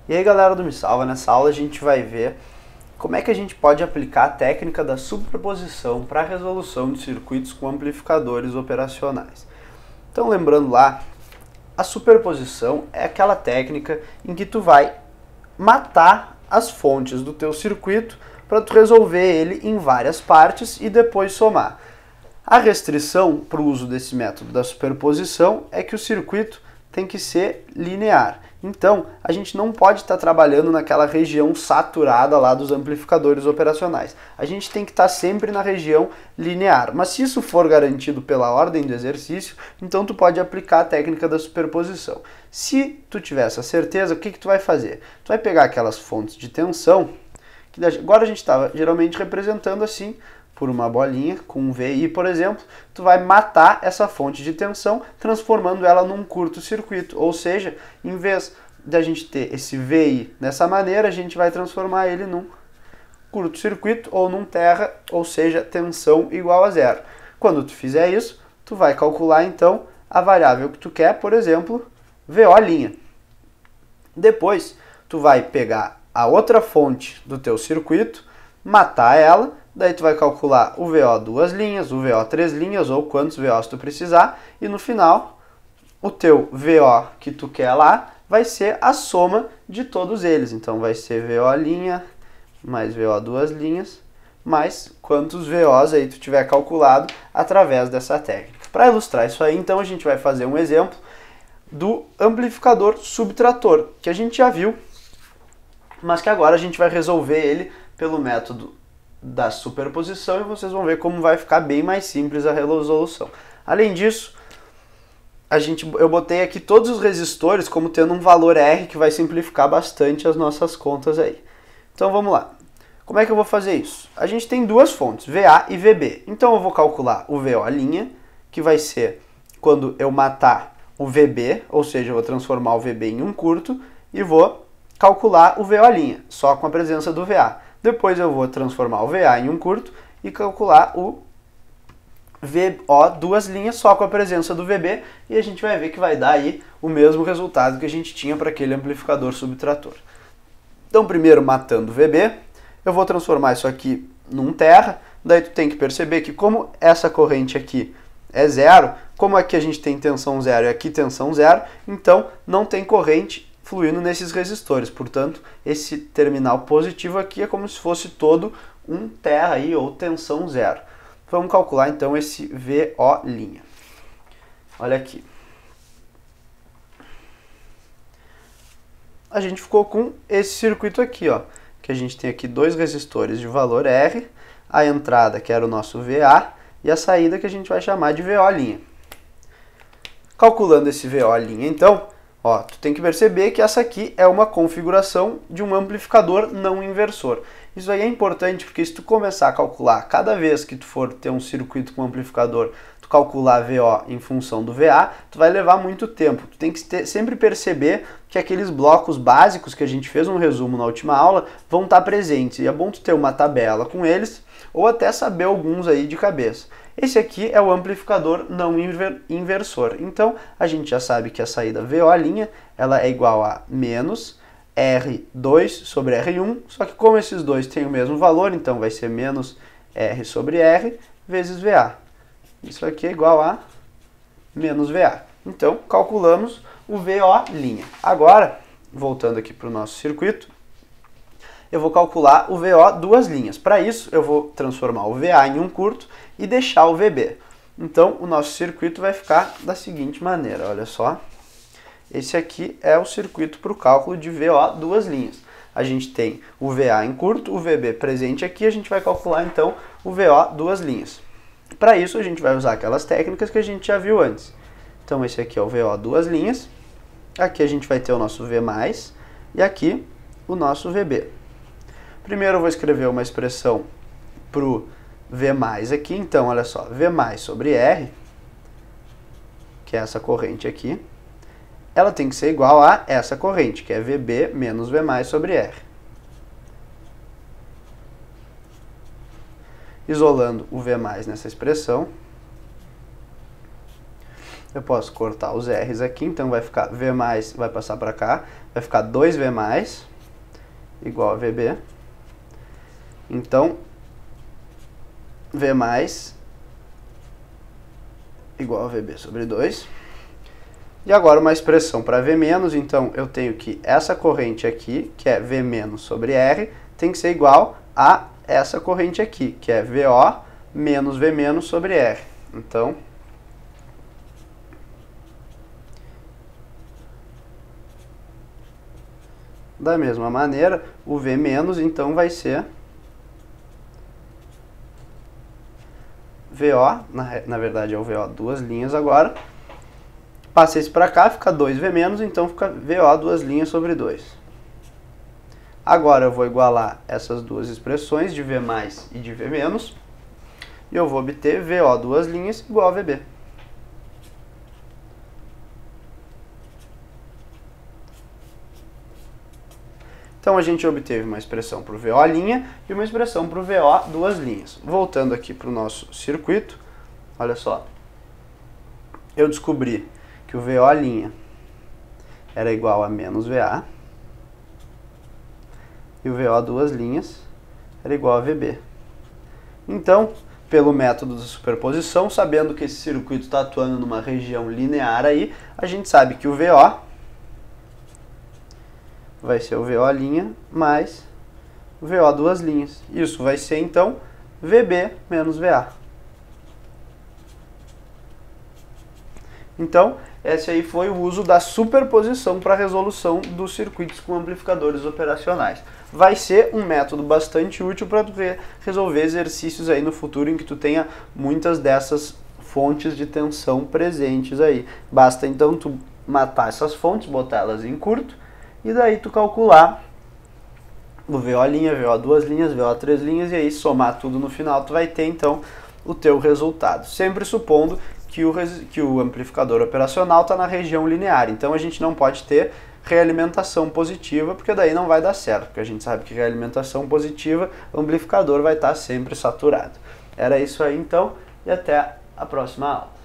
E aí galera do Me Salva, nessa aula a gente vai ver como é que a gente pode aplicar a técnica da superposição para a resolução de circuitos com amplificadores operacionais. Então lembrando lá, a superposição é aquela técnica em que tu vai matar as fontes do teu circuito para tu resolver ele em várias partes e depois somar. A restrição para o uso desse método da superposição é que o circuito tem que ser linear. Então, a gente não pode estar trabalhando naquela região saturada lá dos amplificadores operacionais. A gente tem que estar sempre na região linear. Mas se isso for garantido pela ordem do exercício, então tu pode aplicar a técnica da superposição. Se tu tiver essa certeza, o que tu vai fazer? Tu vai pegar aquelas fontes de tensão, que agora a gente estava geralmente representando assim, por uma bolinha com um VI, por exemplo, tu vai matar essa fonte de tensão transformando ela num curto-circuito, ou seja, em vez de a gente ter esse VI dessa maneira, a gente vai transformar ele num curto-circuito ou num terra, ou seja, tensão igual a zero. Quando tu fizer isso, tu vai calcular então a variável que tu quer, por exemplo, VO'. Depois, tu vai pegar a outra fonte do teu circuito, matar ela, daí tu vai calcular o VO duas linhas, o VO três linhas, ou quantos VOs tu precisar, e no final, o teu VO que tu quer lá vai ser a soma de todos eles. Então vai ser VO' mais VO duas linhas, mais quantos VOs aí tu tiver calculado através dessa técnica. Para ilustrar isso aí, então a gente vai fazer um exemplo do amplificador subtrator, que a gente já viu, mas que agora a gente vai resolver ele pelo método da superposição e vocês vão ver como vai ficar bem mais simples a resolução. Além disso, eu botei aqui todos os resistores como tendo um valor R que vai simplificar bastante as nossas contas aí. Então vamos lá. Como é que eu vou fazer isso? A gente tem duas fontes, VA e VB. Então eu vou calcular o VO', que vai ser quando eu matar o VB, ou seja, eu vou transformar o VB em um curto, e vou calcular o VO', só com a presença do VA. Depois eu vou transformar o VA em um curto e calcular o VO duas linhas só com a presença do VB, e a gente vai ver que vai dar aí o mesmo resultado que a gente tinha para aquele amplificador subtrator. Então primeiro matando o VB, eu vou transformar isso aqui num terra, daí tu tem que perceber que como essa corrente aqui é zero, como aqui a gente tem tensão zero e aqui tensão zero, então não tem corrente fluindo nesses resistores. Portanto, esse terminal positivo aqui é como se fosse todo um terra aí, ou tensão zero. Vamos calcular então esse VO'. Olha aqui. A gente ficou com esse circuito aqui, ó, que a gente tem aqui dois resistores de valor R, a entrada que era o nosso VA e a saída que a gente vai chamar de VO'. Calculando esse VO', então, ó, tu tem que perceber que essa aqui é uma configuração de um amplificador não inversor. Isso aí é importante porque se tu começar a calcular cada vez que tu for ter um circuito com amplificador, tu calcular VO em função do VA, tu vai levar muito tempo. Tu tem que sempre perceber que aqueles blocos básicos que a gente fez um resumo na última aula vão estar presentes. E é bom tu ter uma tabela com eles ou até saber alguns aí de cabeça. Esse aqui é o amplificador não inversor. Então, a gente já sabe que a saída VO' ela é igual a menos R2 sobre R1, só que como esses dois têm o mesmo valor, então vai ser menos R sobre R vezes VA. Isso aqui é igual a menos VA. Então, calculamos o VO'. Agora, voltando aqui para o nosso circuito, eu vou calcular o VO duas linhas. Para isso, eu vou transformar o VA em um curto e deixar o VB. Então, o nosso circuito vai ficar da seguinte maneira, olha só. Esse aqui é o circuito para o cálculo de VO duas linhas. A gente tem o VA em curto, o VB presente aqui, a gente vai calcular então o VO duas linhas. Para isso, a gente vai usar aquelas técnicas que a gente já viu antes. Então, esse aqui é o VO duas linhas. Aqui a gente vai ter o nosso V+, e aqui o nosso VB. Primeiro eu vou escrever uma expressão para o V+ aqui, então olha só, V+ sobre R, que é essa corrente aqui, ela tem que ser igual a essa corrente, que é VB menos V+ sobre R. Isolando o V+ nessa expressão, Eu posso cortar os R's aqui, então vai ficar V mais, vai passar para cá, vai ficar 2V mais igual a VB. Então, V mais igual a VB sobre 2. E agora uma expressão para V menos, então eu tenho que essa corrente aqui, que é V menos sobre R, tem que ser igual a essa corrente aqui, que é VO menos V menos sobre R. Então, da mesma maneira, o V menos, então, vai ser VO, na verdade é o VO duas linhas agora. Passa esse para cá, fica 2V menos, então fica VO duas linhas sobre 2. Agora eu vou igualar essas duas expressões de V mais e de V menos, e eu vou obter VO duas linhas igual a VB. Então a gente obteve uma expressão para o VO' e uma expressão para o VO duas linhas. Voltando aqui para o nosso circuito, olha só. Eu descobri que o VO' era igual a menos VA e o VO duas linhas era igual a VB. Então, pelo método da superposição, sabendo que esse circuito está atuando numa região linear aí, a gente sabe que o VO vai ser o VO' mais o VO duas linhas. Isso vai ser, então, VB menos VA. Então, esse aí foi o uso da superposição para a resolução dos circuitos com amplificadores operacionais. Vai ser um método bastante útil para tu resolver exercícios aí no futuro em que tu tenha muitas dessas fontes de tensão presentes aí. Basta, então, tu matar essas fontes, botar elas em curto, e daí tu calcular o VO', VO duas linhas, VO três linhas, e aí somar tudo no final, tu vai ter então o teu resultado. Sempre supondo que o amplificador operacional está na região linear. Então a gente não pode ter realimentação positiva, porque daí não vai dar certo, porque a gente sabe que realimentação positiva, o amplificador vai estar sempre saturado. Era isso aí então, e até a próxima aula.